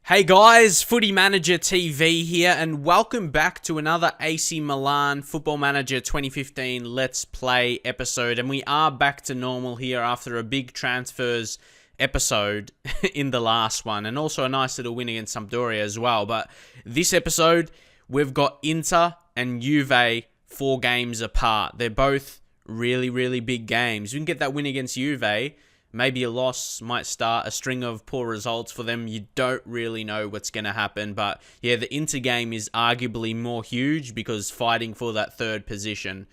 Hey guys, Footy Manager TV here, and welcome back to another AC Milan Football Manager 2015 Let's Play episode. And we are back to normal here after a big transfers episode in the last one, and also a nice little win against Sampdoria as well. But this episode, we've got Inter and Juve 4 games apart. They're both really big games. We can get that win against Juve. Maybe a loss might start a string of poor results for them. You don't really know what's going to happen. But yeah, the Inter game is arguably more huge because fighting for that third position,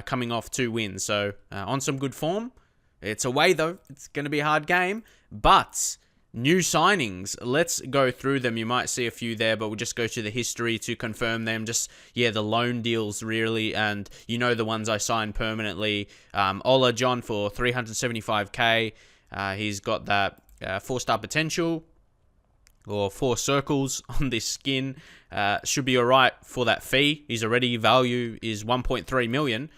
coming off 2 wins. So on some good form. It's away though. It's going to be a hard game. But new signings. Let's go through them. You might see a few there, but we'll just go to the history to confirm them. Just, yeah, the loan deals really, and you know the ones I signed permanently. Ola John for 375k. He's got that 4-star potential, or 4 circles on this skin. Should be alright for that fee. His already value is 1.3 million.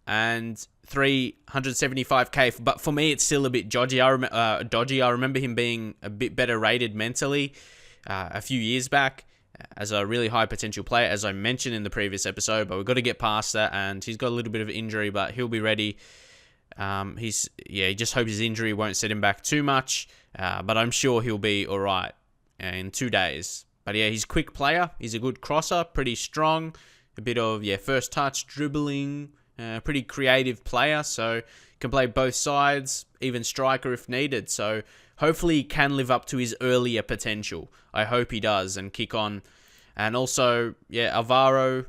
And 375k, but for me it's still a bit dodgy. I remember him being a bit better rated mentally a few years back as a really high potential player, as I mentioned in the previous episode. But we've got to get past that, and he's got a little bit of injury, but he'll be ready. He just hopes his injury won't set him back too much, but I'm sure he'll be all right in 2 days. But yeah, he's a quick player. He's a good crosser, pretty strong, a bit of first touch, dribbling. Pretty creative player, so can play both sides, even striker if needed. So hopefully he can live up to his earlier potential. I hope he does and kick on. And also, Alvaro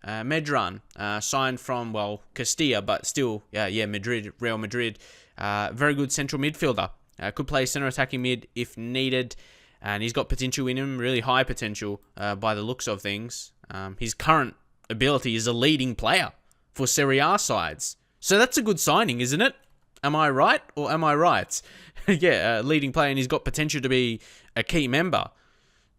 Medran, signed from, Castilla, but still, Madrid, Real Madrid. Very good central midfielder. Could play centre attacking mid if needed. And he's got potential in him, really high potential by the looks of things. His current ability is a leading player for Serie A sides. So that's a good signing, isn't it? Am I right or am I right? Leading player, and he's got potential to be a key member.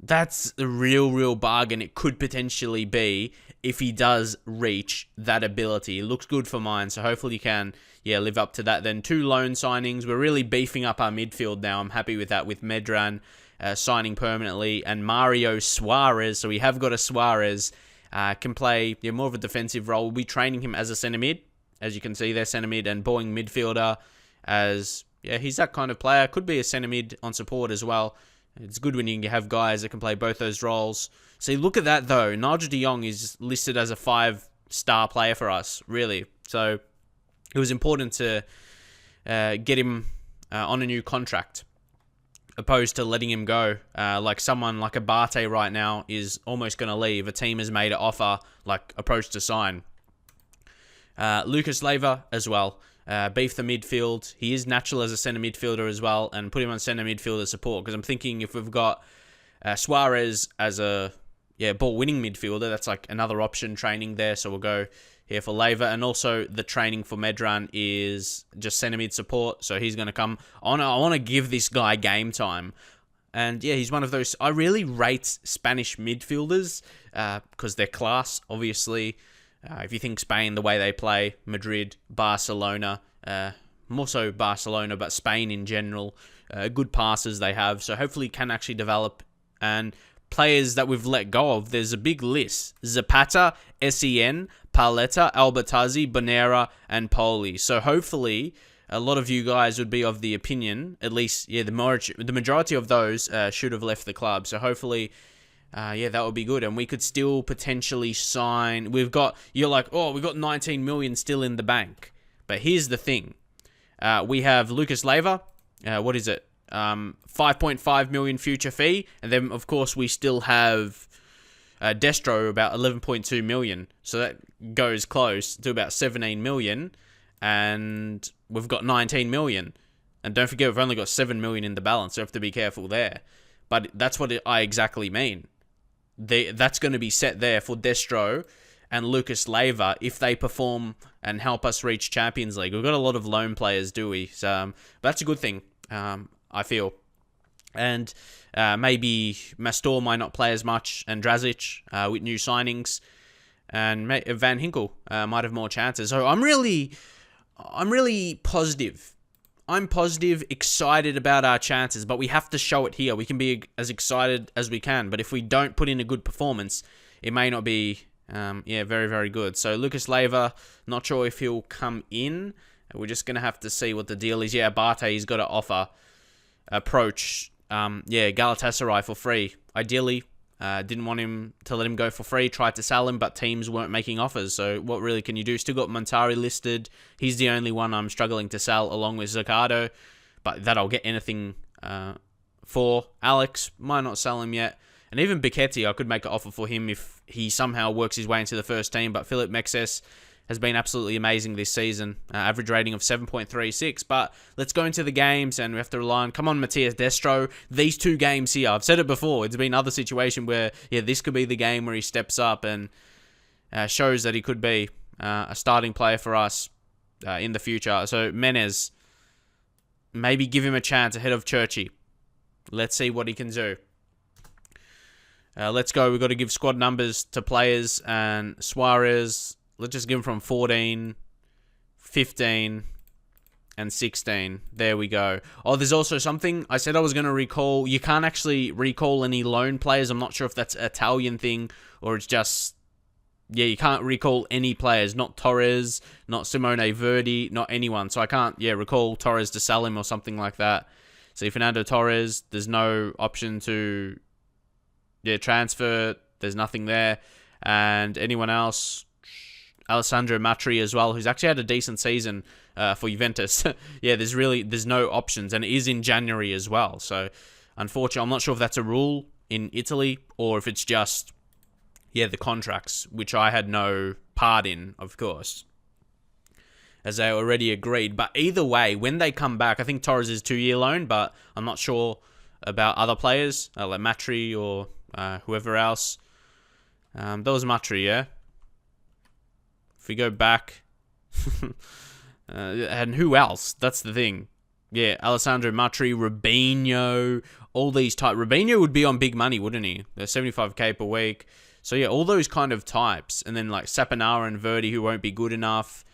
That's a real bargain it could potentially be if he does reach that ability. It looks good for mine, so hopefully he can live up to that. Then 2 loan signings. We're really beefing up our midfield now. I'm happy with that, with Medran signing permanently, and Mario Suarez. So we have got a Suarez. Can play more of a defensive role. We'll be training him as a centre mid. As you can see there, centre mid and balling midfielder. He's that kind of player. Could be a centre mid on support as well. It's good when you have guys that can play both those roles. See, look at that though. Nigel de Jong is listed as a 5-star player for us, really. So it was important to get him on a new contract, opposed to letting him go. Like someone like Abate right now is almost going to leave. A team has made an offer, approach to sign. Lucas Leiva as well. Beef the midfield. He is natural as a centre midfielder as well, and put him on centre midfielder support, because I'm thinking if we've got Suarez as a ball-winning midfielder, that's like another option training there, so we'll go here for Leiva. And also the training for Medran is just centre mid support, so he's going to come on. I want to give this guy game time. And he's one of those. I really rate Spanish midfielders because they're class, obviously. If you think Spain, the way they play, Madrid, Barcelona, more so Barcelona, but Spain in general, good passes they have. So hopefully can actually develop. And players that we've let go of, there's a big list. Zapata, Sen, Paletta, Albertazzi, Bonera, and Poli. So hopefully a lot of you guys would be of the opinion, at least, the majority of those should have left the club. So hopefully, that would be good. And we could still potentially sign. You're like, we've got 19 million still in the bank. But here's the thing. We have Lucas Leiva. What is it? 5.5 million future fee. And then, of course, we still have Destro, about 11.2 million. So that goes close to about 17 million. And we've got 19 million. And don't forget, we've only got 7 million in the balance. So we have to be careful there. But that's what I exactly mean. That's going to be set there for Destro and Lucas Leiva if they perform and help us reach Champions League. We've got a lot of loan players, do we? So but that's a good thing, I feel. And maybe Mastor might not play as much, and Drazic with new signings, and Van Hinkel might have more chances. So I'm really positive I'm positive, excited about our chances, but we have to show it here. We can be as excited as we can, but if we don't put in a good performance, it may not be, very, very good. So Lucas Leiva, not sure if he'll come in. We're just going to have to see what the deal is. Yeah, Barte's he's got to offer. Approach, Galatasaray for free. Ideally, didn't want him to let him go for free. Tried to sell him, but teams weren't making offers. So what really can you do? Still got Montari listed. He's the only one I'm struggling to sell, along with Zaccardo. But that I'll get anything for. Alex, might not sell him yet. And even Bichetti, I could make an offer for him if he somehow works his way into the first team. But Philip Mexes has been absolutely amazing this season. Average rating of 7.36. But let's go into the games, and we have to rely on, come on, Matthias Destro. These two games here, I've said it before, it's been another situation where, this could be the game where he steps up and shows that he could be a starting player for us in the future. So Menez, maybe give him a chance ahead of Churchy. Let's see what he can do. Let's go. We've got to give squad numbers to players, and Suarez, let's just give him from 14, 15, and 16. There we go. Oh, there's also something I said I was going to recall. You can't actually recall any loan players. I'm not sure if that's an Italian thing or it's just, you can't recall any players. Not Torres, not Simone Verdi, not anyone. So I can't, recall Torres to sell him or something like that. So Fernando Torres, there's no option to, transfer. There's nothing there. And anyone else, Alessandro Matri as well, who's actually had a decent season for Juventus. There's no options, and it is in January as well. So, unfortunately, I'm not sure if that's a rule in Italy or if it's just, the contracts, which I had no part in, of course, as they already agreed. But either way, when they come back, I think Torres is 2-year loan, but I'm not sure about other players, like Matri or whoever else. That was Matri, yeah? If we go back, and who else? That's the thing. Alessandro Matri, Robinho, all these types. Robinho would be on big money, wouldn't he? They're 75k per week. So all those kind of types. And then like Saponara and Verdi, who won't be good enough.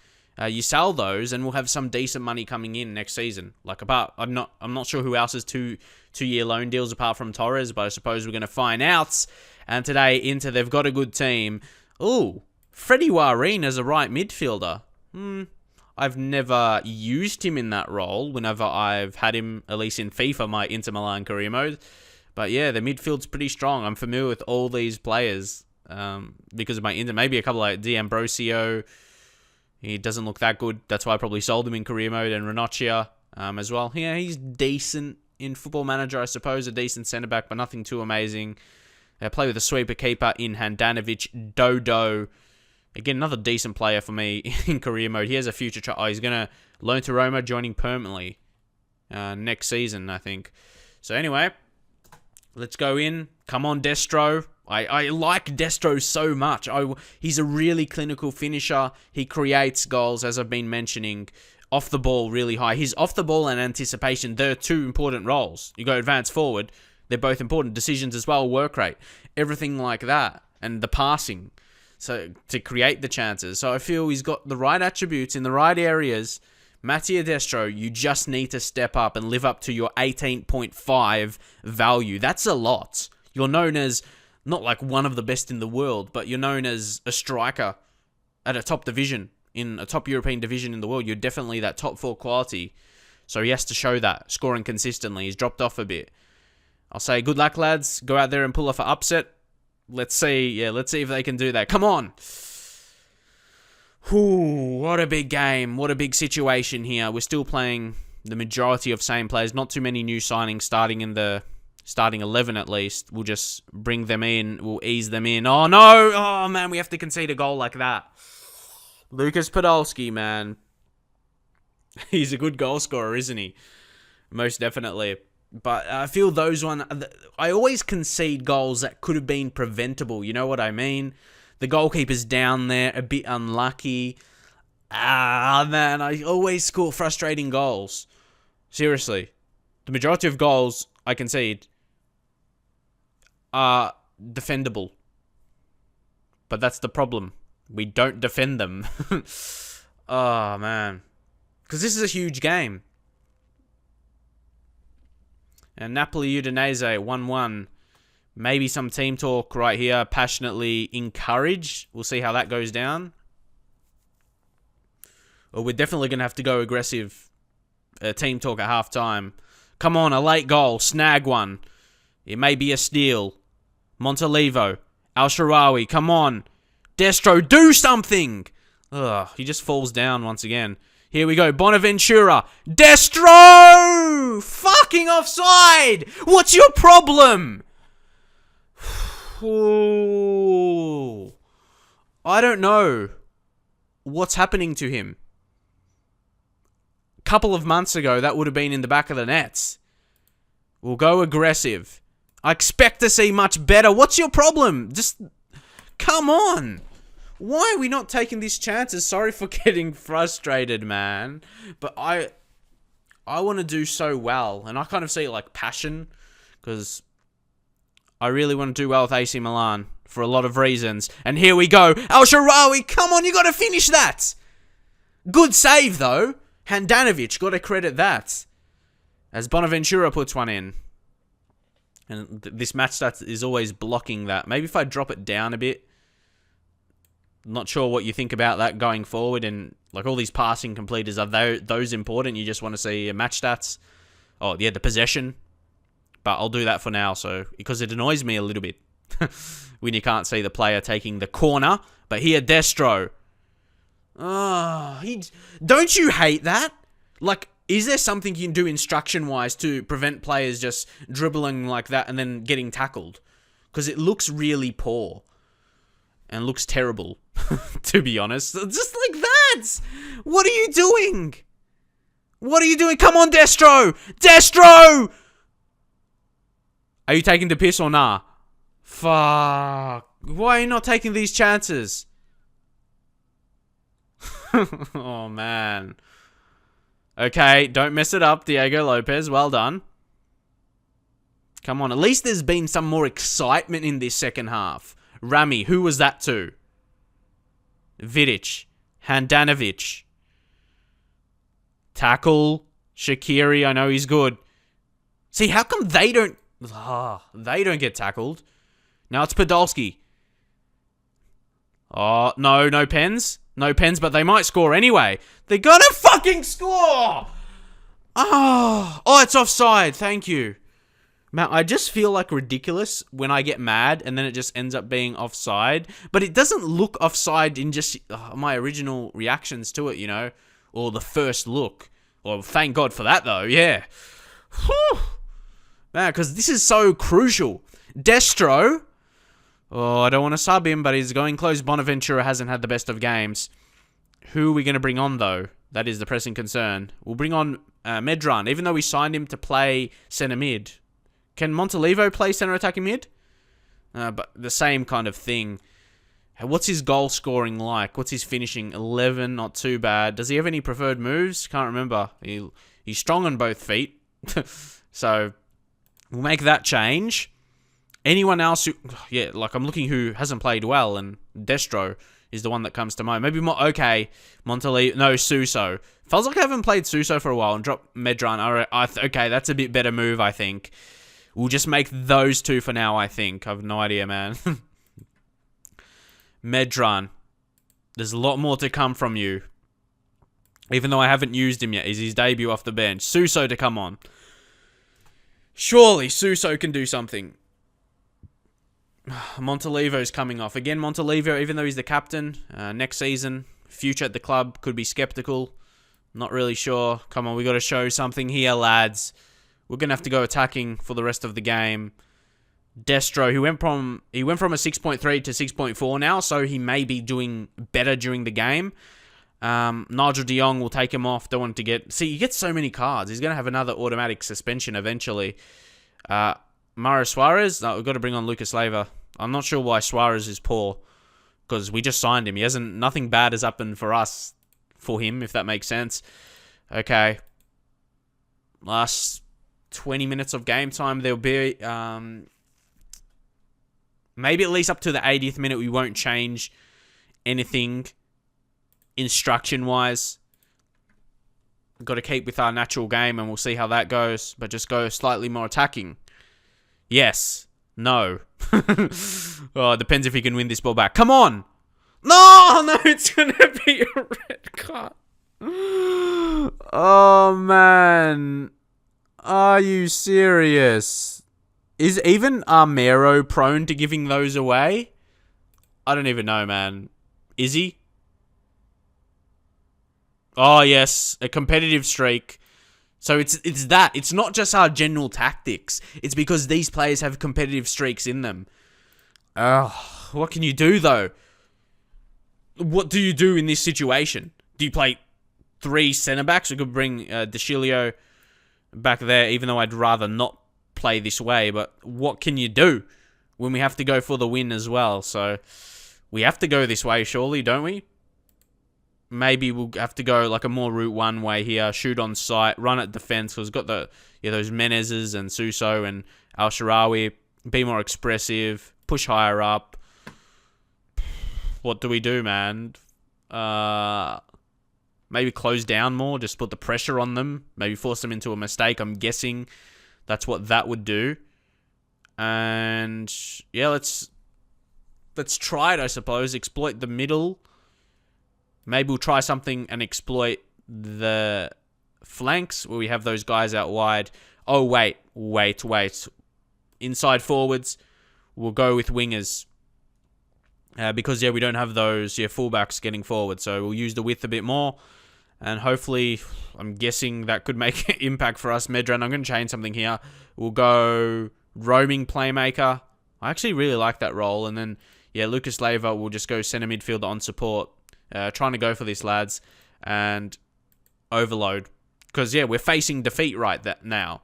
You sell those, and we'll have some decent money coming in next season. I'm not sure who else has two-year loan deals apart from Torres, but I suppose we're going to find out. And today, Inter, they've got a good team. Ooh. Freddie Warine as a right midfielder. I've never used him in that role whenever I've had him, at least in FIFA, my Inter Milan career mode. But the midfield's pretty strong. I'm familiar with all these players because of my Inter. Maybe a couple like D'Ambrosio. He doesn't look that good. That's why I probably sold him in career mode. And Ranocchia as well. He's decent in Football Manager, I suppose. A decent centre-back, but nothing too amazing. They play with a sweeper keeper in Handanovic. Dodo. Again, another decent player for me in career mode. He has a future. He's going to loan to Roma, joining permanently next season, I think. So anyway, let's go in. Come on, Destro. I like Destro so much. He's a really clinical finisher. He creates goals, as I've been mentioning. Off the ball, really high. His off the ball and anticipation, they're two important roles. You go advance forward, they're both important. Decisions as well, work rate, everything like that. And the passing. So to create the chances. So I feel he's got the right attributes in the right areas. Mattia Destro, you just need to step up and live up to your 18.5 value. That's a lot. You're known as, not like one of the best in the world, but you're known as a striker at a top division, in a top European division in the world. You're definitely that top 4 quality. So he has to show that, scoring consistently. He's dropped off a bit. I'll say good luck, lads. Go out there and pull off an upset. Let's see. Let's see if they can do that. Come on. Ooh, what a big game. What a big situation here. We're still playing the majority of same players. Not too many new signings starting in the starting 11 at least. We'll just bring them in. We'll ease them in. Oh, no. Oh, man, we have to concede a goal like that. Lucas Podolski, man. He's a good goal scorer, isn't he? Most definitely. But I feel those I always concede goals that could have been preventable. You know what I mean? The goalkeeper's down there, a bit unlucky. Man, I always score frustrating goals. Seriously. The majority of goals I concede are defendable. But that's the problem. We don't defend them. Oh, man. Because this is a huge game. And Napoli Udinese 1-1. Maybe some team talk right here. Passionately encouraged. We'll see how that goes down. Well, we're definitely going to have to go aggressive team talk at halftime. Come on, a late goal. Snag one. It may be a steal. Montalivo. Al-Sharawi. Come on. Destro, do something. Ugh, he just falls down once again. Here we go. Bonaventura. Destro! Fucking offside! What's your problem? Ooh. I don't know what's happening to him. A couple of months ago, that would have been in the back of the nets. We'll go aggressive. I expect to see much better. What's your problem? Just come on. Why are we not taking these chances? Sorry for getting frustrated, man. But I want to do so well. And I kind of see it like passion. Because I really want to do well with AC Milan. For a lot of reasons. And here we go. Al-Sharawi, come on, you got to finish that. Good save, though. Handanovic, got to credit that. As Bonaventura puts one in. And this match stats is always blocking that. Maybe if I drop it down a bit. Not sure what you think about that going forward. And like all these passing completers, are those important? You just want to see match stats? Oh, yeah, the possession. But I'll do that for now, so because it annoys me a little bit when you can't see the player taking the corner. But here, Destro. Oh, don't you hate that? Like, is there something you can do instruction-wise to prevent players just dribbling like that and then getting tackled? Because it looks really poor. And looks terrible, to be honest. Just like that! What are you doing? What are you doing? Come on, Destro! Destro! Are you taking the piss or nah? Fuck. Why are you not taking these chances? Oh, man. Okay, don't mess it up, Diego Lopez. Well done. Come on, at least there's been some more excitement in this second half. Rami, who was that to? Vidic. Handanovic. Tackle. Shaqiri, I know he's good. See, how come they don't get tackled? Now it's Podolski. Oh, no pens. No pens, but they might score anyway. They're gonna fucking score! Oh, it's offside. Thank you. Man, I just feel like ridiculous when I get mad and then it just ends up being offside. But it doesn't look offside in just my original reactions to it, you know? Or the first look. Well, thank God for that, though. Yeah. Whew. Man, because this is so crucial. Destro. Oh, I don't want to sub him, but he's going close. Bonaventura hasn't had the best of games. Who are we going to bring on, though? That is the pressing concern. We'll bring on Medran, even though we signed him to play centre mid. Can Montalivo play centre attacking mid? But the same kind of thing. What's his goal scoring like? What's his finishing? 11, not too bad. Does he have any preferred moves? Can't remember. He's strong on both feet. So, we'll make that change. Anyone else who... Yeah, like I'm looking who hasn't played well, and Destro is the one that comes to mind. Maybe Montalivo... No, Suso. Feels like I haven't played Suso for a while and dropped Medran. Okay, that's a bit better move, I think. We'll just make those two for now, I think. I have no idea, man. Medran. There's a lot more to come from you. Even though I haven't used him yet. Is his debut off the bench. Suso to come on. Surely Suso can do something. Montalivo's coming off. Again, Montalivo, even though he's the captain, next season, future at the club, could be skeptical. Not really sure. Come on, we got to show something here, lads. We're going to have to go attacking for the rest of the game. Destro, he went from a 6.3 to 6.4 now, so he may be doing better during the game. Nigel de Jong will take him off. Don't want to get... See, you get so many cards. He's going to have another automatic suspension eventually. Mario Suarez? No, we've got to bring on Lucas Leiva. I'm not sure why Suarez is poor, because we just signed him. Nothing bad has happened for us, for him, if that makes sense. Okay. Last 20 minutes of game time, there'll be... maybe at least up to the 80th minute, we won't change anything instruction-wise. Got to keep with our natural game, and we'll see how that goes. But just go slightly more attacking. Yes. No. Oh, it depends if he can win this ball back. Come on. No, it's going to be a red card. Oh, man. Are you serious? Is even Armero prone to giving those away? I don't even know, man. Is he? Oh, yes. A competitive streak. So it's that. It's not just our general tactics. It's because these players have competitive streaks in them. What can you do, though? What do you do in this situation? Do you play 3 centre-backs? We could bring De Chilio back there, even though I'd rather not play this way. But what can you do when we have to go for the win as well? So we have to go this way, surely, don't we? Maybe we'll have to go like a more route one way here. Shoot on sight, run at defense. Because we've got those Menezes and Suso and Al Sharawi. Be more expressive. Push higher up. What do we do, man? Maybe close down more. Just put the pressure on them. Maybe force them into a mistake. I'm guessing that's what that would do. And yeah, let's try it, I suppose. Exploit the middle. Maybe we'll try something and exploit the flanks where we have those guys out wide. Oh, wait. Inside forwards, we'll go with wingers. Because, we don't have those fullbacks getting forward. So we'll use the width a bit more. And hopefully, I'm guessing that could make an impact for us. Medran, I'm going to change something here. We'll go roaming playmaker. I actually really like that role. And then, Lucas Leiva will just go centre midfielder on support. Trying to go for this, lads, and overload. Because, we're facing defeat right now.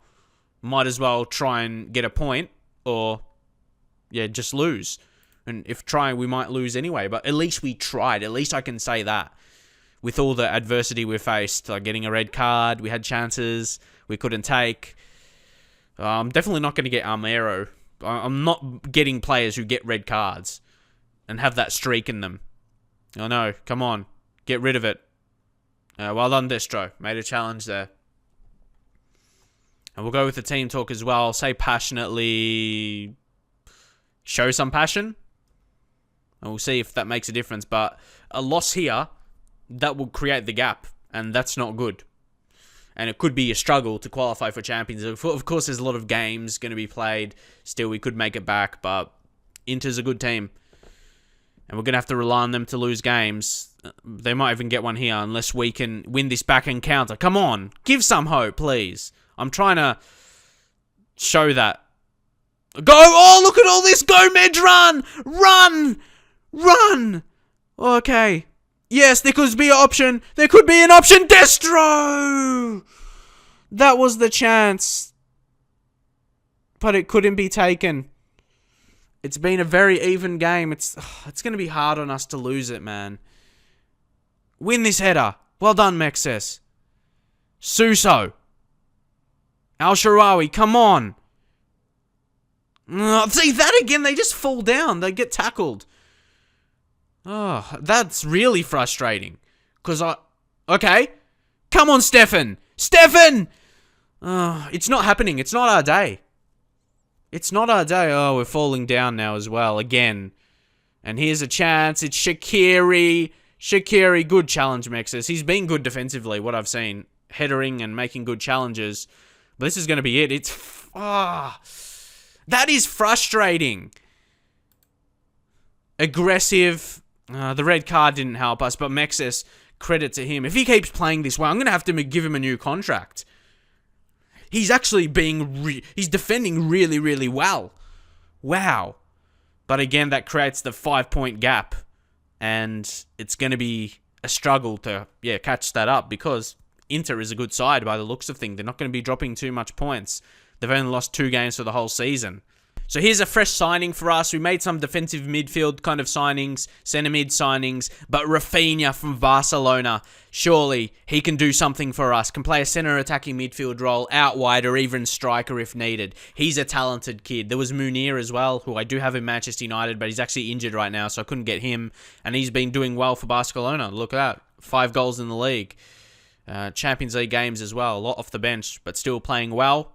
Might as well try and get a point, or, just lose. And if trying, we might lose anyway, but at least we tried. At least I can say that. With all the adversity we faced, like getting a red card, we had chances we couldn't take. I'm definitely not going to get Armero. I'm not getting players who get red cards and have that streak in them. Oh no, come on. Get rid of it. Well done, Destro. Made a challenge there. And we'll go with the team talk as well. Say passionately. Show some passion. And we'll see if that makes a difference. But a loss here, that will create the gap. And that's not good. And it could be a struggle to qualify for Champions League. Of course, there's a lot of games going to be played. Still, we could make it back. But Inter's a good team. And we're going to have to rely on them to lose games. They might even get one here unless we can win this back encounter. Come on. Give some hope, please. I'm trying to show that. Go. Oh, look at all this. Go, Medran. Run. Okay. Yes, there could be an option. Destro. That was the chance. But it couldn't be taken. It's been a very even game. It's going to be hard on us to lose it, man. Win this header. Well done, Mexes. Suso. Al-Sharawi, come on. See, that again, they just fall down. They get tackled. Oh, that's really frustrating. Okay. Come on, Stefan. It's not happening. It's not our day. Oh, we're falling down now as well, again. And here's a chance. It's Shaqiri. Good challenge, Mexes. He's been good defensively, what I've seen. Headering and making good challenges. But this is going to be it. That is frustrating. Aggressive. The red card didn't help us, but Mexes, credit to him. If he keeps playing this way, I'm going to have to give him a new contract. He's actually he's defending really, really well. Wow. But again, that creates the 5-point gap. And it's going to be a struggle to, catch that up. Because Inter is a good side by the looks of things. They're not going to be dropping too much points. They've only lost 2 games for the whole season. So here's a fresh signing for us. We made some defensive midfield kind of signings, centre mid signings, but Rafinha from Barcelona, surely he can do something for us. Can play a centre attacking midfield role, out wide, or even striker if needed. He's a talented kid. There was Munir as well, who I do have in Manchester United, but he's actually injured right now, so I couldn't get him. And he's been doing well for Barcelona. Look at that. 5 goals in the league. Champions League games as well, a lot off the bench, but still playing well.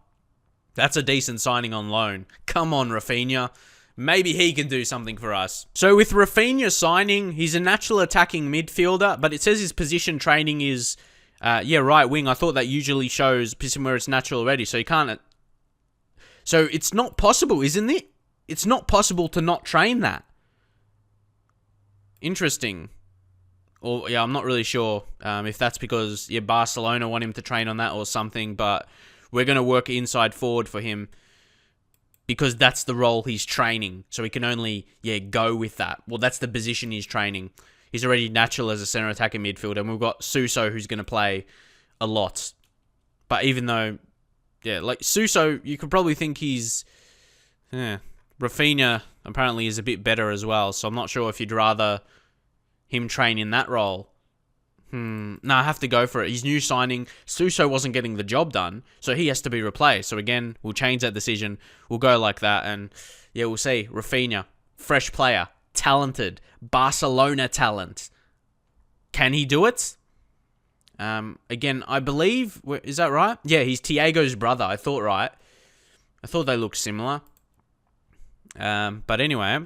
That's a decent signing on loan. Come on, Rafinha. Maybe he can do something for us. So with Rafinha signing, he's a natural attacking midfielder, but it says his position training is, right wing. I thought that usually shows position where it's natural already, so you can't... So it's not possible, isn't it? It's not possible to not train that. Interesting. Or I'm not really sure if that's because Barcelona want him to train on that or something, but we're going to work inside forward for him because that's the role he's training. So he can only go with that. Well, that's the position he's training. He's already natural as a center attacking midfielder, and we've got Suso who's going to play a lot. But even though, like Suso, you could probably think he's... Rafinha apparently is a bit better as well, so I'm not sure if you'd rather him train in that role. No, I have to go for it. His new signing, Suso wasn't getting the job done, so he has to be replaced. So again, we'll change that decision. We'll go like that, and we'll see. Rafinha, fresh player, talented, Barcelona talent. Can he do it? Again, I believe... Is that right? Yeah, he's Thiago's brother. I thought right. I thought they looked similar. But anyway,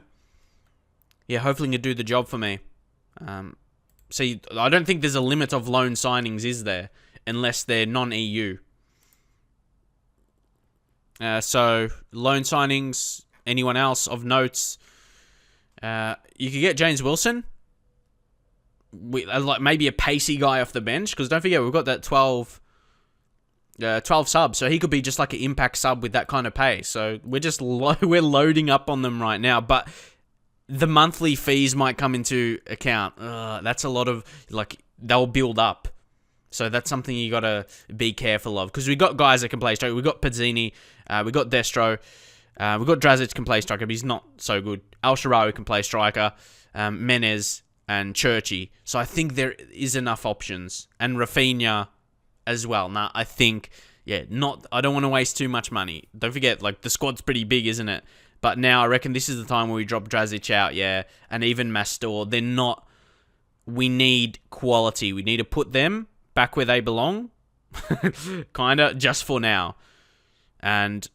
hopefully he can do the job for me. See, I don't think there's a limit of loan signings, is there? Unless they're non-EU. So, loan signings, anyone else of notes? You could get James Wilson. Like maybe a pacey guy off the bench. Because don't forget, we've got that 12 subs. So he could be just like an impact sub with that kind of pace. So we're just we're loading up on them right now. But the monthly fees might come into account. That's a lot of, they'll build up. So that's something you got to be careful of. Because we got guys that can play striker. We got Pizzini. We got Destro. We got Drazic can play striker, but he's not so good. El Shaarawy can play striker. Menez and Churchy. So I think there is enough options. And Rafinha as well. Now, I think, I don't want to waste too much money. Don't forget, the squad's pretty big, isn't it? But now I reckon this is the time where we drop Drazic out, and even Mastor. They're not... We need quality. We need to put them back where they belong. Kind of, just for now. And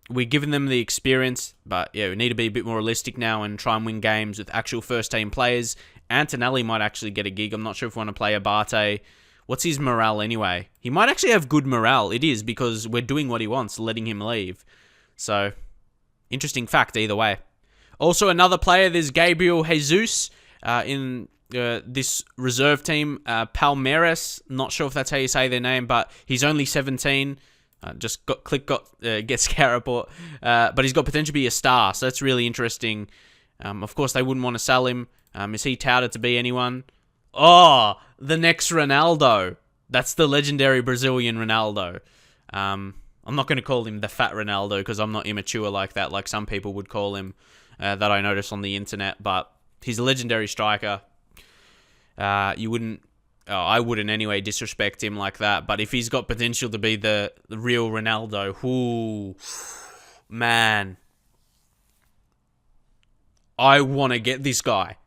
we're giving them the experience, but we need to be a bit more realistic now and try and win games with actual first-team players. Antonelli might actually get a gig. I'm not sure if we want to play Abate. What's his morale anyway? He might actually have good morale. It is, because we're doing what he wants, letting him leave. So... interesting fact either way. Also, another player, there's Gabriel Jesus in this reserve team. Palmeiras, not sure if that's how you say their name, but he's only 17. Get Scout report. But he's got potential to be a star, so that's really interesting. Of course, they wouldn't want to sell him. Is he touted to be anyone? Oh, the next Ronaldo. That's the legendary Brazilian Ronaldo. I'm not going to call him the fat Ronaldo because I'm not immature like that, like some people would call him that I noticed on the internet. But he's a legendary striker. I wouldn't anyway disrespect him like that. But if he's got potential to be the real Ronaldo, man, I want to get this guy.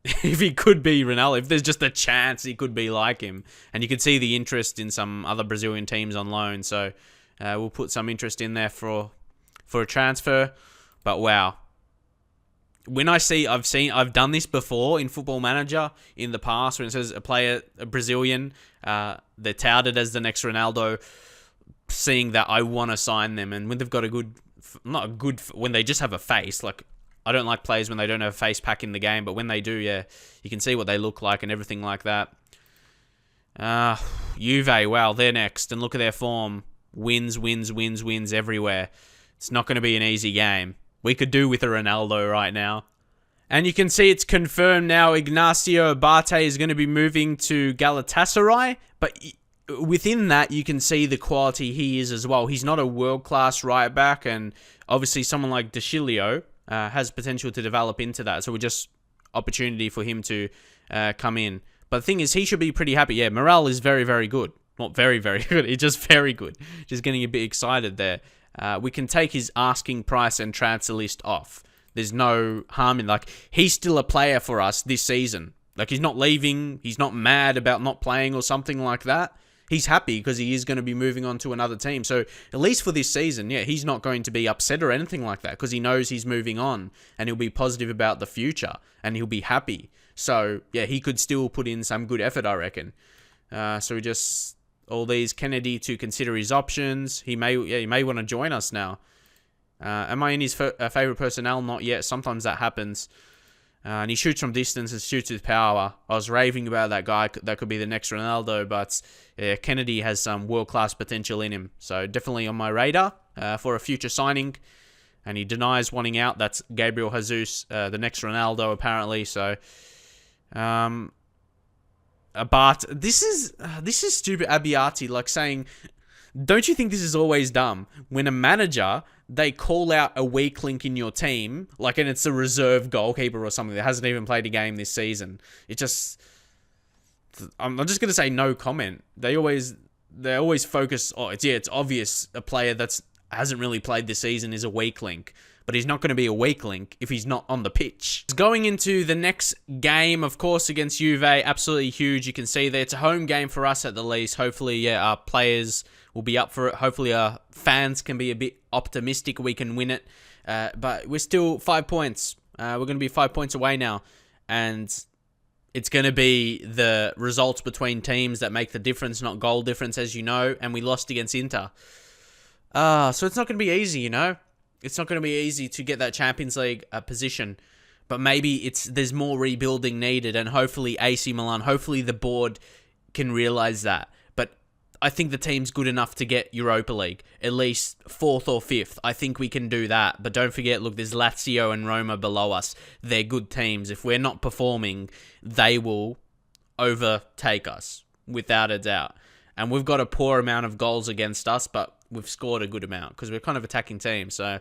If he could be Ronaldo, if there's just a chance he could be like him. And you could see the interest in some other Brazilian teams on loan. So we'll put some interest in there for a transfer. But wow. When I've done this before in Football Manager in the past, when it says a Brazilian, they're touted as the next Ronaldo, seeing that I want to sign them. And when they've got when they just have a face, I don't like players when they don't have a face pack in the game, but when they do, you can see what they look like and everything like that. Juve, wow, they're next. And look at their form. Wins everywhere. It's not going to be an easy game. We could do with a Ronaldo right now. And you can see it's confirmed now. Ignacio Abate is going to be moving to Galatasaray. But within that, you can see the quality he is as well. He's not a world-class right back. And obviously someone like De Chilio has potential to develop into that. So we're just opportunity for him to come in. But the thing is, he should be pretty happy. Yeah, morale is very, very good. Not very, very good. It's just very good. Just getting a bit excited there. We can take his asking price and transfer list off. There's no harm in he's still a player for us this season. Like, he's not leaving. He's not mad about not playing or something like that. He's happy because he is going to be moving on to another team. So, at least for this season, yeah, he's not going to be upset or anything like that because he knows he's moving on and he'll be positive about the future and he'll be happy. So, yeah, he could still put in some good effort, I reckon. So, we just... all these Kennedy to consider his options. He may want to join us now. Am I in his favorite personnel? Not yet. Sometimes that happens. And he shoots from distance and shoots with power. I was raving about that guy. That could be the next Ronaldo, but yeah, Kennedy has some world-class potential in him. So definitely on my radar for a future signing. And he denies wanting out. That's Gabriel Jesus, the next Ronaldo, apparently. So, but this is stupid. Abiati, like saying, don't you think this is always dumb? When a manager, they call out a weak link in your team, like, and it's a reserve goalkeeper or something that hasn't even played a game this season. It just, I'm just gonna say no comment. They always focus. Oh, it's obvious a player that's hasn't really played this season is a weak link. But he's not going to be a weak link if he's not on the pitch. Going into the next game, of course, against Juve, absolutely huge. You can see there, it's a home game for us at the least. Hopefully, yeah, our players will be up for it. Hopefully, our fans can be a bit optimistic we can win it. But we're still 5 points. We're going to be 5 points away now. And it's going to be the results between teams that make the difference, not goal difference, as you know. And we lost against Inter. So it's not going to be easy, you know. It's not going to be easy to get that Champions League position, but maybe there's more rebuilding needed, and hopefully AC Milan, hopefully the board can realise that. But I think the team's good enough to get Europa League, at least 4th or 5th. I think we can do that. But don't forget, look, there's Lazio and Roma below us. They're good teams. If we're not performing, they will overtake us, without a doubt. And we've got a poor amount of goals against us, but we've scored a good amount because we're kind of attacking team. So,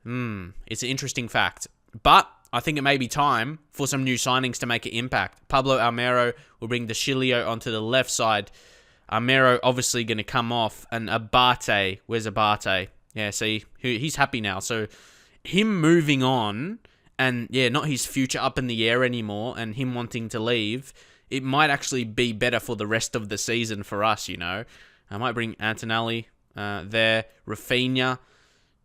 it's an interesting fact. But I think it may be time for some new signings to make an impact. Pablo Almero will bring De Chilio onto the left side. Almero obviously going to come off. And Abate, where's Abate? Yeah, see, he's happy now. So, him moving on and, yeah, not his future up in the air anymore and him wanting to leave, it might actually be better for the rest of the season for us, you know. I might bring Antonelli there. Rafinha.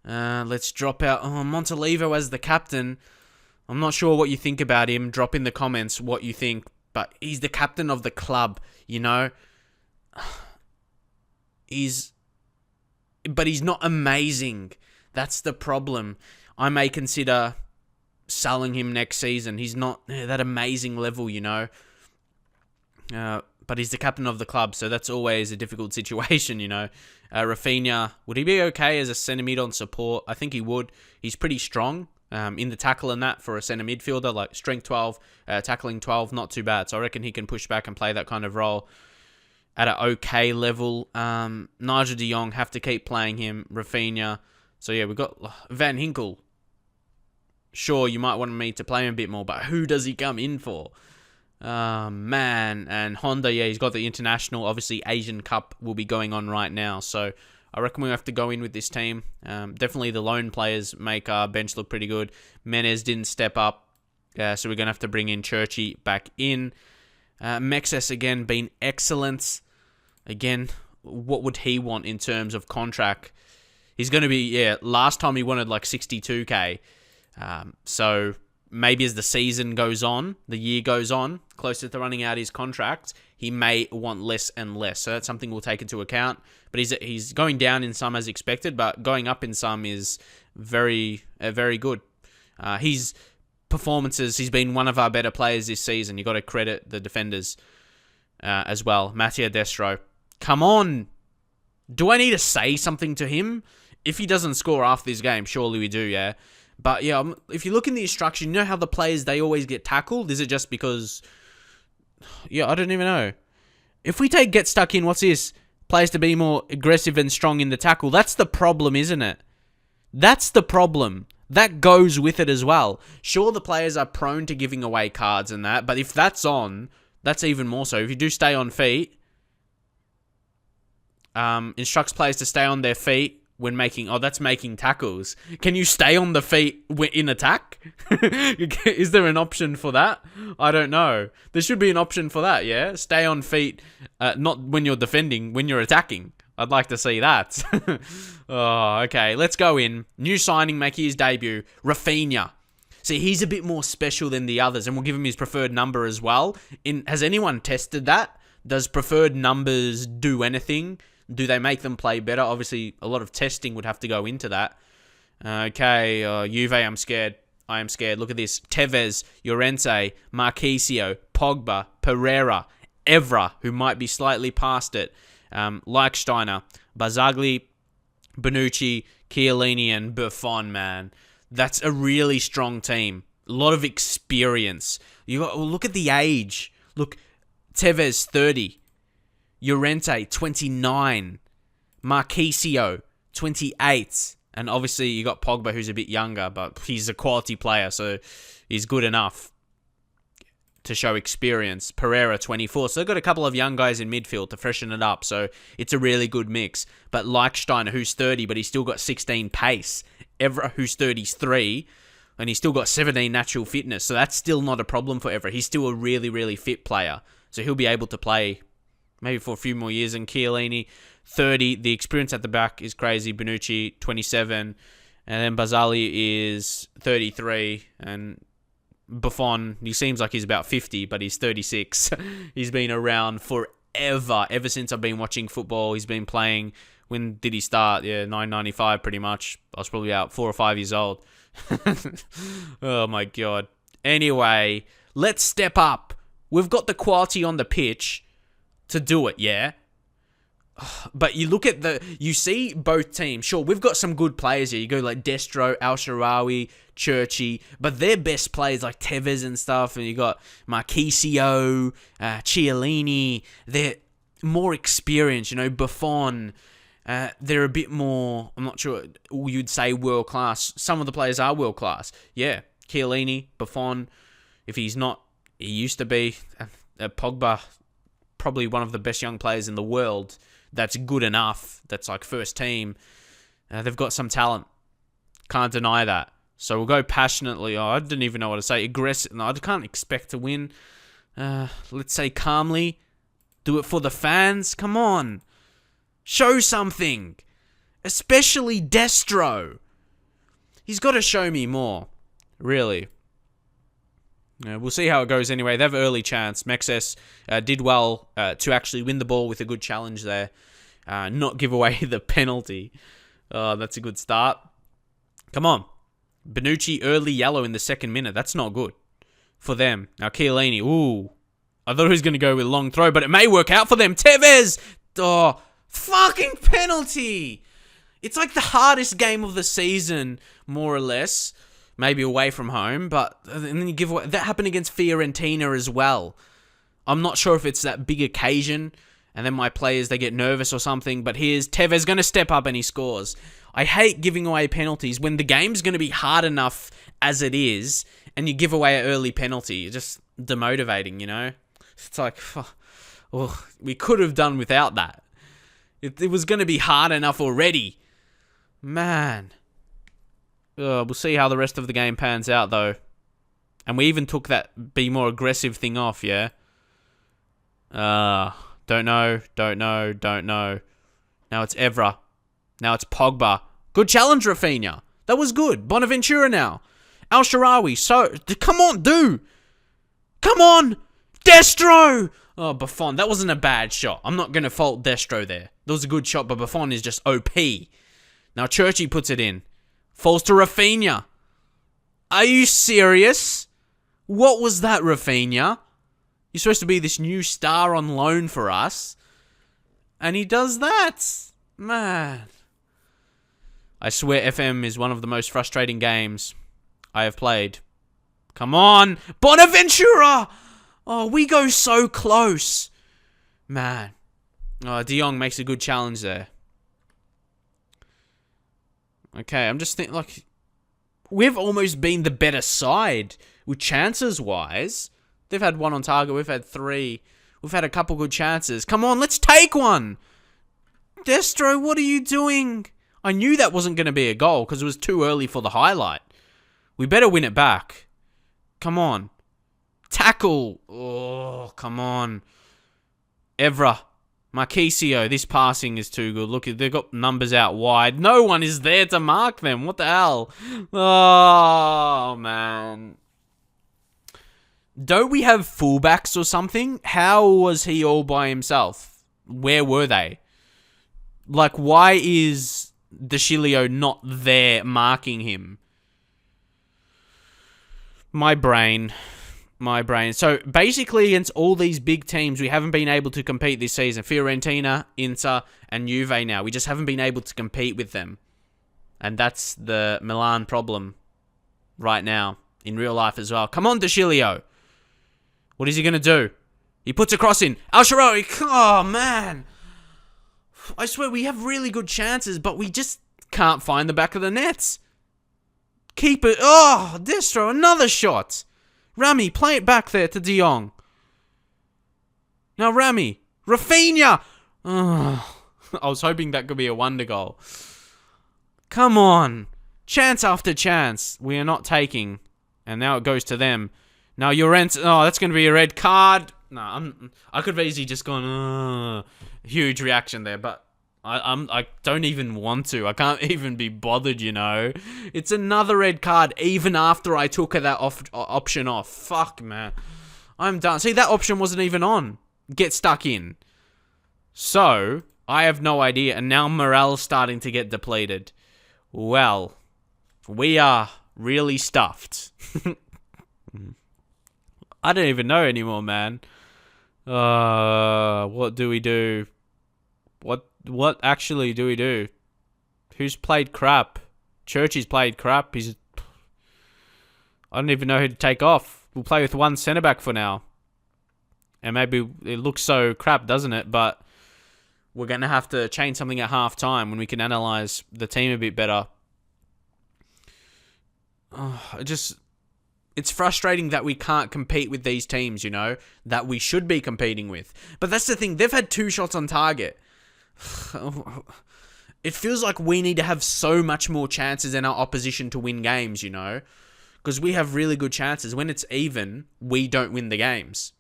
Let's drop out Montalivo as the captain. I'm not sure what you think about him. Drop in the comments what you think. But he's the captain of the club, you know. But he's not amazing. That's the problem. I may consider selling him next season. He's not that amazing level, you know. But he's the captain of the club, so that's always a difficult situation, you know. Rafinha, would he be okay as a centre mid on support? I think he would. He's pretty strong in the tackle and that for a centre midfielder, like strength 12, tackling 12, not too bad. So I reckon he can push back and play that kind of role at an okay level. Nigel de Jong, have to keep playing him. Rafinha. So yeah, we've got Van Hinkel. Sure, you might want me to play him a bit more, but who does he come in for? Man, and Honda, yeah, he's got the international, obviously Asian Cup will be going on right now, so I reckon we have to go in with this team. Definitely the lone players make our bench look pretty good. Menez didn't step up, so we're going to have to bring in Churchy back in. Mexes, again, been excellent. Again, what would he want in terms of contract? He's going to be, yeah, last time he wanted like 62k, so maybe as the season goes on, the year goes on, closer to running out his contract, he may want less and less. So that's something we'll take into account. But he's going down in some as expected, but going up in some is very, very good. His performances, he's been one of our better players this season. You got to credit the defenders as well. Mattia Destro, come on. Do I need to say something to him? If he doesn't score after this game, surely we do, yeah. But yeah, if you look in the instruction, you know how the players, they always get tackled? Is it just because... Yeah, I don't even know. If we take get stuck in, what's this? Players to be more aggressive and strong in the tackle. That's the problem, isn't it? That's the problem. That goes with it as well. Sure, the players are prone to giving away cards and that, but if that's on, that's even more so. If you do stay on feet, instructs players to stay on their feet when making... Oh, that's making tackles. Can you stay on the feet in attack? Is there an option for that? I don't know. There should be an option for that, yeah? Stay on feet, not when you're defending, when you're attacking. I'd like to see that. Oh, okay. Let's go in. New signing, making his debut. Rafinha. See, he's a bit more special than the others, and we'll give him his preferred number as well. Has anyone tested that? Does preferred numbers do anything? Do they make them play better? Obviously, a lot of testing would have to go into that. Okay, Juve, I'm scared. I am scared. Look at this. Tevez, Llorente, Marquisio, Pogba, Pereira, Evra, who might be slightly past it, Leichsteiner, Barzagli, Bonucci, Chiellini, and Buffon, man. That's a really strong team. A lot of experience. Look at the age. Look, Tevez, 30. Llorente, 29. Marquisio, 28. And obviously, you got Pogba, who's a bit younger, but he's a quality player, so he's good enough to show experience. Pereira, 24. So they've got a couple of young guys in midfield to freshen it up, so it's a really good mix. But Leichsteiner, who's 30, but he's still got 16 pace. Evra, who's 33, and he's still got 17 natural fitness, so that's still not a problem for Evra. He's still a really, really fit player, so he'll be able to play maybe for a few more years. And Chiellini, 30. The experience at the back is crazy. Bonucci, 27. And then Barzagli is 33. And Buffon, he seems like he's about 50, but he's 36. He's been around forever. Ever since I've been watching football, he's been playing. When did he start? Yeah, 1995 pretty much. I was probably about 4 or 5 years old. Oh my God. Anyway, let's step up. We've got the quality on the pitch to do it, yeah? But you look at you see both teams. Sure, we've got some good players here. You go like Destro, El-Shaarawy, Churchy, but their best players like Tevez and stuff, and you got Marquisio, Chiellini. They're more experienced, Buffon. They're a bit more, I'm not sure you'd say world class. Some of the players are world class. Yeah, Chiellini, Buffon. If he's not, he used to be. Pogba, probably one of the best young players in the world. That's good enough. That's like first team. They've got some talent. Can't deny that. So we'll go passionately. Oh, I didn't even know what to say. Aggressive. No, I can't expect to win. Let's say calmly. Do it for the fans. Come on. Show something. Especially Destro. He's got to show me more. Really. We'll see how it goes anyway. They have an early chance. Mexes did well to actually win the ball with a good challenge there. Not give away the penalty. That's a good start. Come on. Bonucci early yellow in the second minute. That's not good for them. Now Chiellini. Ooh. I thought he was going to go with a long throw, but it may work out for them. Tevez. Oh, fucking penalty. It's like the hardest game of the season, more or less. Maybe away from home, but and then you give away. That happened against Fiorentina as well. I'm not sure if it's that big occasion, and then my players, they get nervous or something, but here's Tevez going to step up and he scores. I hate giving away penalties when the game's going to be hard enough as it is, and you give away an early penalty. It's just demotivating, It's like, well, we could have done without that. It was going to be hard enough already. Man. We'll see how the rest of the game pans out, though. And we even took that be more aggressive thing off, yeah? Don't know. Now it's Evra. Now it's Pogba. Good challenge, Rafinha. That was good. Bonaventura now. El-Shaarawy. So, come on, do. Come on. Destro. Oh, Buffon. That wasn't a bad shot. I'm not going to fault Destro there. That was a good shot, but Buffon is just OP. Now Churchy puts it in. Falls to Rafinha. Are you serious? What was that, Rafinha? You're supposed to be this new star on loan for us. And he does that. Man. I swear FM is one of the most frustrating games I have played. Come on. Bonaventura. Oh, we go so close. Man. Oh, De Jong makes a good challenge there. Okay, I'm just thinking, like, we've almost been the better side with chances-wise. They've had one on target. We've had 3. We've had a couple good chances. Come on, let's take one. Destro, what are you doing? I knew that wasn't going to be a goal because it was too early for the highlight. We better win it back. Come on. Tackle. Oh, come on. Evra. Marquisio. This passing is too good. Look, they've got numbers out wide. No one is there to mark them. What the hell? Oh, man. Don't we have fullbacks or something? How was he all by himself? Where were they? Like, why is Deschilio not there marking him? My brain. So, basically, against all these big teams, we haven't been able to compete this season. Fiorentina, Inter, and Juve now. We just haven't been able to compete with them. And that's the Milan problem right now, in real life as well. Come on, Deschilio. What is he going to do? He puts a cross in. Al Shaarawy. Oh, man. I swear, we have really good chances, but we just can't find the back of the nets. Keep it. Oh, Destro, another shot. Rami, play it back there to De Jong. Now Rami. Rafinha. Oh, I was hoping that could be a wonder goal. Come on. Chance after chance. We are not taking. And now it goes to them. Now Llorente. Oh, that's going to be a red card. No, I could have easily just gone, huge reaction there, but I don't even want to. I can't even be bothered, you know. It's another red card, even after I took that option off. Fuck, man. I'm done. See, that option wasn't even on. Get stuck in. So, I have no idea, and now morale's starting to get depleted. Well, we are really stuffed. I don't even know anymore, man. What do we do? What actually do we do? Who's played crap? Churchy's played crap. I don't even know who to take off. We'll play with one centre-back for now. And maybe it looks so crap, doesn't it? But we're going to have to change something at half-time when we can analyse the team a bit better. It's frustrating that we can't compete with these teams, you know, that we should be competing with. But that's the thing. They've had 2 shots on target. It feels like we need to have so much more chances than our opposition to win games, you know, because we have really good chances. When it's even, we don't win the games,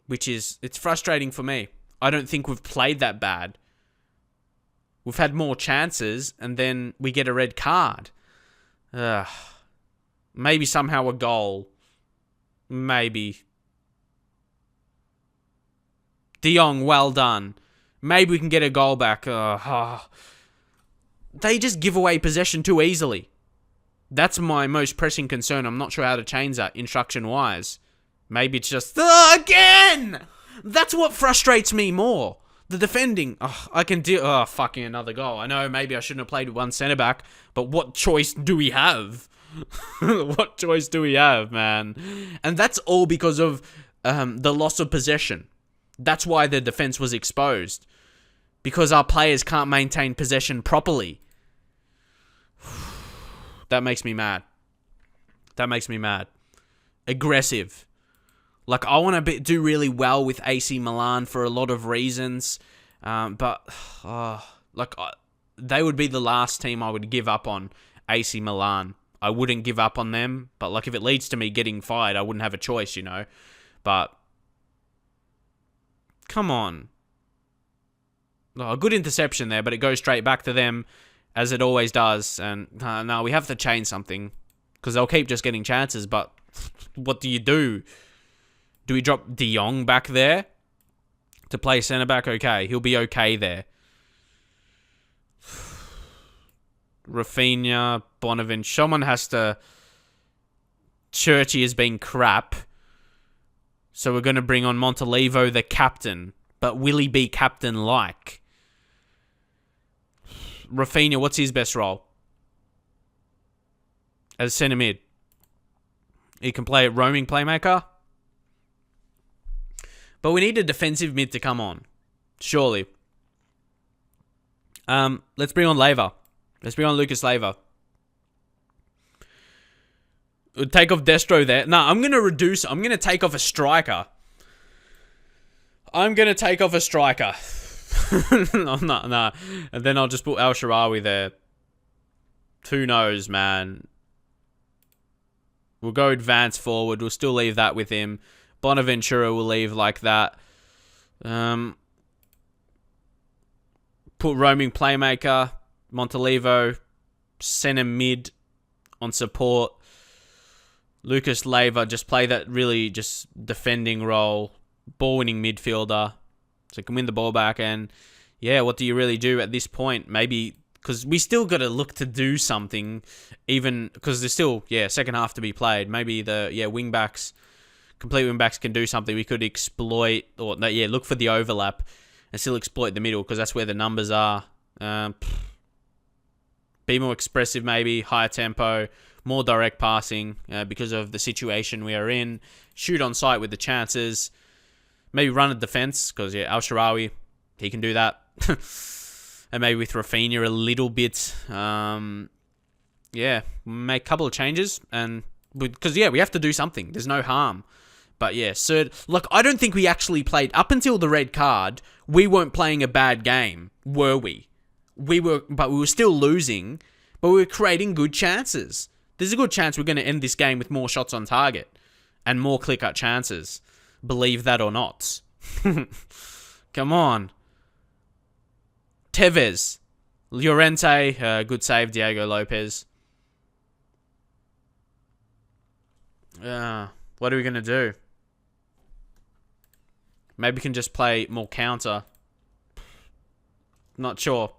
it's frustrating for me. I don't think we've played that bad. We've had more chances and then we get a red card. Maybe somehow a goal. Maybe. De Jong, well done. Maybe we can get a goal back. They just give away possession too easily. That's my most pressing concern. I'm not sure how to change that instruction-wise. Maybe it's just... again! That's what frustrates me more. The defending. I can deal... fucking another goal. I know maybe I shouldn't have played with one centre-back, but what choice do we have? What choice do we have, man? And that's all because of the loss of possession. That's why the defense was exposed. Because our players can't maintain possession properly. That makes me mad. Aggressive. Like, I want to do really well with AC Milan for a lot of reasons. But they would be the last team I would give up on, AC Milan. I wouldn't give up on them. But, like, if it leads to me getting fired, I wouldn't have a choice, you know. But... come on. A good interception there, but it goes straight back to them, as it always does. And no, we have to change something, because they'll keep just getting chances. But what do? Do we drop De Jong back there to play centre back? Okay, he'll be okay there. Rafinha, Bonaventure. Someone has to. Churchy has been crap. So we're going to bring on Montalivo, the captain. But will he be captain-like? Rafinha, what's his best role? As centre mid. He can play a roaming playmaker. But we need a defensive mid to come on. Surely. Let's bring on Leiva. Let's bring on Lucas Leiva. We'll take off Destro there. No, I'm going to take off a striker. No. And then I'll just put El Shaarawy there. Who knows, man? We'll go advance forward. We'll still leave that with him. Bonaventura will leave like that. Put roaming playmaker. Montalivo. Centre mid on support. Lucas Leiva, just play that really just defending role. Ball-winning midfielder. So can win the ball back. And yeah, what do you really do at this point? Maybe... Because we still got to look to do something, even because there's still, second half to be played. Maybe wing-backs, complete wing-backs can do something. We could exploit, look for the overlap and still exploit the middle because that's where the numbers are. Be more expressive maybe, higher tempo, more direct passing because of the situation we are in. Shoot on sight with the chances. Maybe run a defense because, El Shaarawy, he can do that. And maybe with Rafinha a little bit. Make a couple of changes. And because, we have to do something. There's no harm. But, look, I don't think we actually played... Up until the red card, we weren't playing a bad game, were we? But we were still losing. But we were creating good chances. There's a good chance we're going to end this game with more shots on target. And more clear-cut chances. Believe that or not. Come on. Tevez, Llorente, good save, Diego Lopez. What are we going to do? Maybe we can just play more counter. Not sure.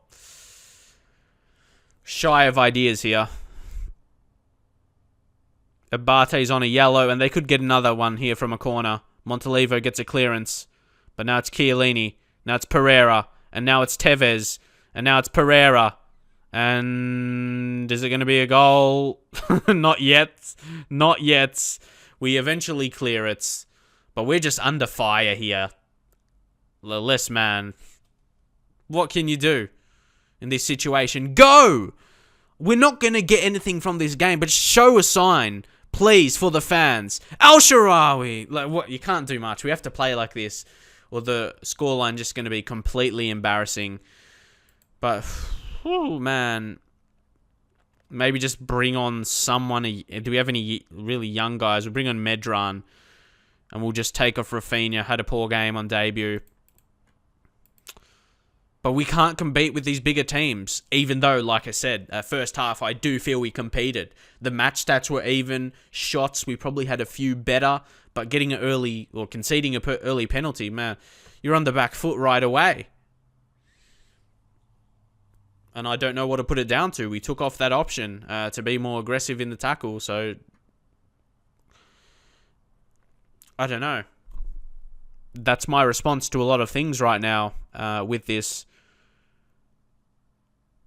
Shy of ideas here. Abate's on a yellow, and they could get another one here from a corner. Montalivo gets a clearance. But now it's Chiellini. Now it's Pereira. And now it's Tevez. And now it's Pereira. And is it going to be a goal? Not yet. Not yet. We eventually clear it. But we're just under fire here. Less man. What can you do in this situation? Go! We're not going to get anything from this game, but show a sign, please, for the fans. El Shaarawy! Like, what? You can't do much. We have to play like this. Or the scoreline just going to be completely embarrassing. But, man. Maybe just bring on someone. Do we have any really young guys? We'll bring on Medran. And we'll just take off Rafinha. Had a poor game on debut. But we can't compete with these bigger teams. Even though, like I said, first half, I do feel we competed. The match stats were even. Shots, we probably had a few better. But getting an early, or conceding an early penalty, man, you're on the back foot right away. And I don't know what to put it down to. We took off that option to be more aggressive in the tackle. So, I don't know. That's my response to a lot of things right now with this.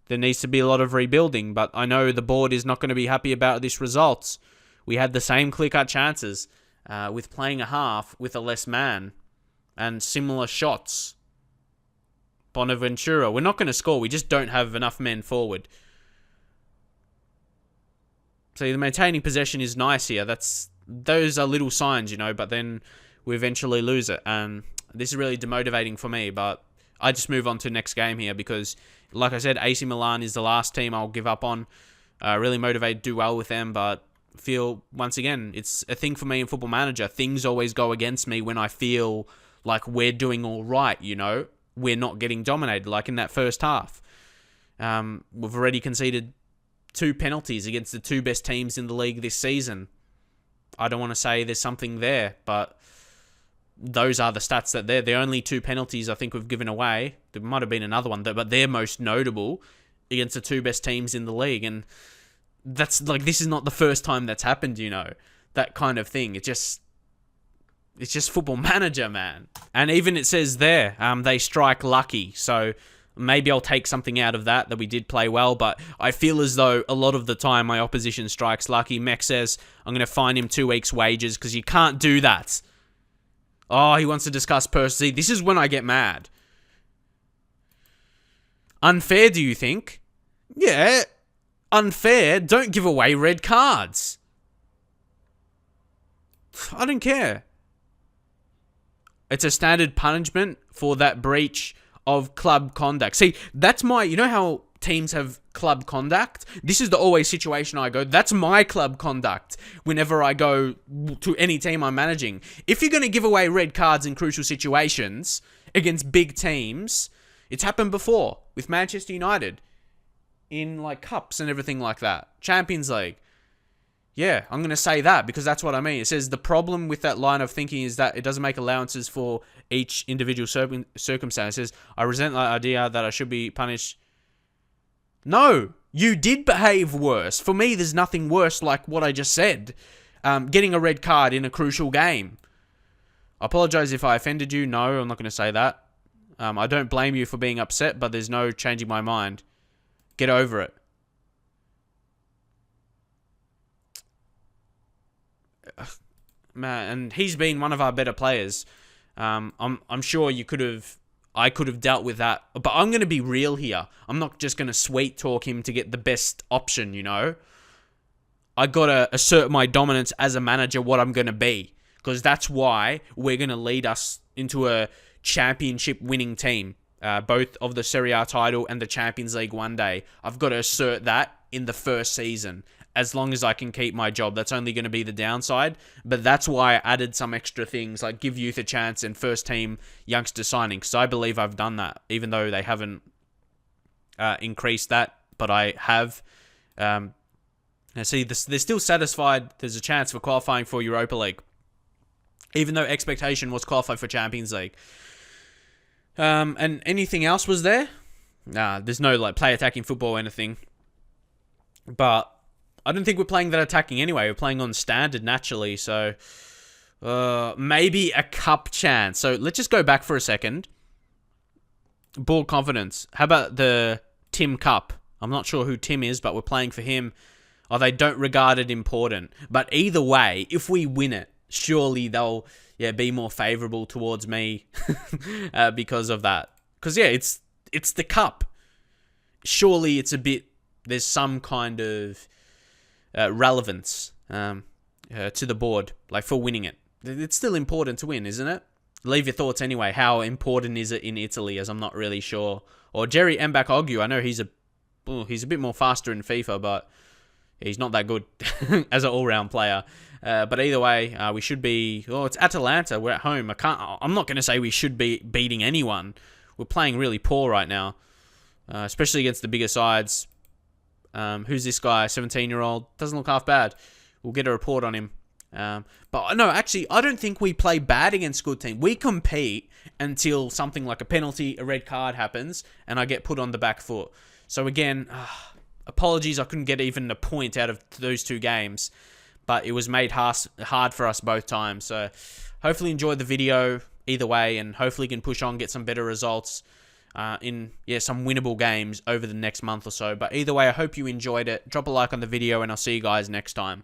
There needs to be a lot of rebuilding, but I know the board is not going to be happy about this result. We had the same clear-cut chances with playing a half with a less man and similar shots. Bonaventura, we're not going to score. We just don't have enough men forward. So the maintaining possession is nice here. Those are little signs, but then we eventually lose it. And this is really demotivating for me, but I just move on to the next game here because, like I said, AC Milan is the last team I'll give up on. Really motivated to do well with them, but feel, once again, it's a thing for me in Football Manager. Things always go against me when I feel like we're doing all right, We're not getting dominated, like in that first half. We've already conceded 2 penalties against the 2 best teams in the league this season. I don't want to say there's something there, but those are the stats that they're the only 2 penalties I think we've given away. There might have been another one, but they're most notable against the 2 best teams in the league. And that's like, this is not the first time that's happened, that kind of thing. It's just Football Manager, man. And even it says there, they strike lucky. So maybe I'll take something out of that we did play well. But I feel as though a lot of the time my opposition strikes lucky. Mech says, I'm going to fine him 2 weeks' wages because you can't do that. Oh, he wants to discuss Percy. This is when I get mad. Unfair, do you think? Yeah, unfair. Don't give away red cards. I don't care. It's a standard punishment for that breach of club conduct. See, that's you know how teams have club conduct? This is the always situation I go, that's my club conduct whenever I go to any team I'm managing. If you're going to give away red cards in crucial situations against big teams, it's happened before with Manchester United in like cups and everything like that. Champions League. Yeah, I'm going to say that because that's what I mean. It says the problem with that line of thinking is that it doesn't make allowances for each individual circumstance. It says, I resent the idea that I should be punished. No, you did behave worse. For me, there's nothing worse like what I just said. Getting a red card in a crucial game. I apologize if I offended you. No, I'm not going to say that. I don't blame you for being upset, but there's no changing my mind. Get over it. Man, and he's been one of our better players. I'm sure I could have dealt with that, but I'm going to be real here. I'm not just going to sweet talk him to get the best option, you know. I got to assert my dominance as a manager, what I'm going to be, because that's why we're going to lead us into a championship winning team, both of the Serie A title and the Champions League one day. I've got to assert that in the first season. As long as I can keep my job. That's only going to be the downside. But that's why I added some extra things like give youth a chance and first team youngster signing. Because I believe I've done that. Even though they haven't increased that. But I have. See, they're still satisfied. There's a chance for qualifying for Europa League. Even though expectation was qualified for Champions League. And anything else was there? Nah, there's no like play attacking football or anything. But I don't think we're playing that attacking anyway. We're playing on standard naturally, so maybe a cup chance. So let's just go back for a second. Ball confidence. How about the Tim Cup? I'm not sure who Tim is, but we're playing for him. Oh, they don't regard it important. But either way, if we win it, surely they'll be more favourable towards me because of that. Because it's the cup. Surely it's a bit. There's some kind of relevance to the board, like for winning it. It's still important to win, isn't it? Leave your thoughts anyway. How important is it in Italy? As I'm not really sure. Or Jerry Mbak-Ogyu, I know he's a bit more faster in FIFA, but he's not that good as an all-round player. But either way, we should be. Oh, it's Atalanta. We're at home. I'm not going to say we should be beating anyone. We're playing really poor right now, especially against the bigger sides. Who's this guy? 17-year-old. Doesn't look half bad. We'll get a report on him. But no, actually, I don't think we play bad against good team. We compete until something like a penalty, a red card happens, and I get put on the back foot. So again, apologies, I couldn't get even a point out of those two games. But it was made hard for us both times. So hopefully enjoyed the video either way, and hopefully can push on, get some better results. In some winnable games over the next month or so. But either way, I hope you enjoyed it. Drop a like on the video, and I'll see you guys next time.